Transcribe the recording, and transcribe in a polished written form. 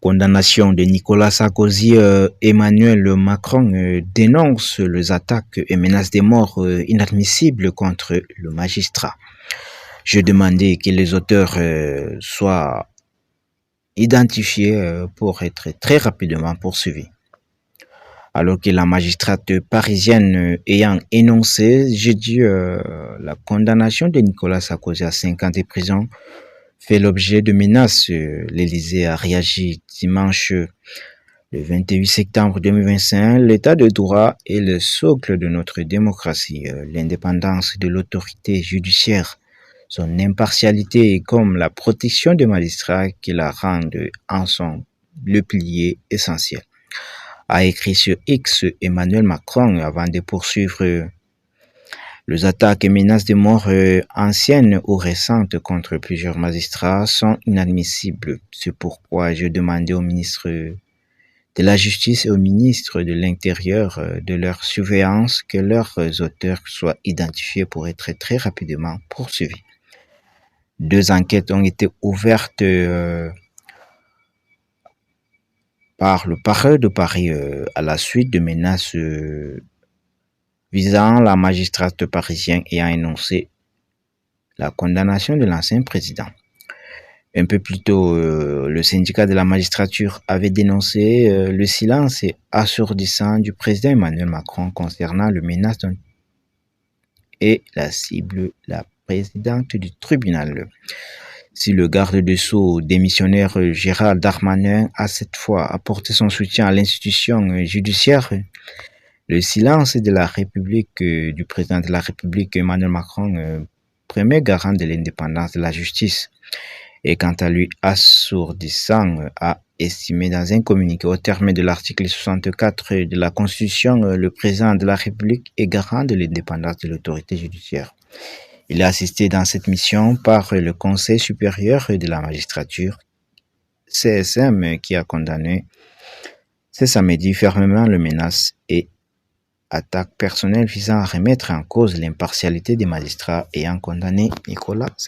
condamnation de Nicolas Sarkozy, Emmanuel Macron dénonce les attaques et menaces de mort inadmissibles contre le magistrat. Je demandais que les auteurs soient identifiés pour être très rapidement poursuivis. Alors que la magistrate parisienne ayant énoncé jeudi la condamnation de Nicolas Sarkozy à 5 ans de prison fait l'objet de menaces, l'Élysée a réagi dimanche le 28 septembre 2025. L'état de droit est le socle de notre démocratie. L'indépendance de l'autorité judiciaire, son impartialité comme la protection des magistrats qui la rendent en sont le pilier essentiel, a écrit sur X Emmanuel Macron avant de poursuivre les attaques et menaces de mort anciennes ou récentes contre plusieurs magistrats sont inadmissibles. C'est pourquoi je demandais au ministre de la Justice et au ministre de l'Intérieur de leur surveillance que leurs auteurs soient identifiés pour être très rapidement poursuivis. 2 enquêtes ont été ouvertes par le parquet de Paris à la suite de menaces visant la magistrate parisienne ayant énoncé la condamnation de l'ancien président. Un peu plus tôt, le syndicat de la magistrature avait dénoncé le silence assourdissant du président Emmanuel Macron concernant le menace et la cible, la présidente du tribunal. Si le garde des Sceaux démissionnaire Gérald Darmanin a cette fois apporté son soutien à l'institution judiciaire, le silence de la République, du président de la République Emmanuel Macron, premier garant de l'indépendance de la justice, est quant à lui assourdissant, a estimé dans un communiqué au terme de l'article 64 de la Constitution, le président de la République est garant de l'indépendance de l'autorité judiciaire. Il est assisté dans cette mission par le Conseil supérieur de la magistrature, CSM, qui a condamné ce samedi fermement les menaces et attaques personnelles visant à remettre en cause l'impartialité des magistrats ayant condamné Nicolas Sarkozy.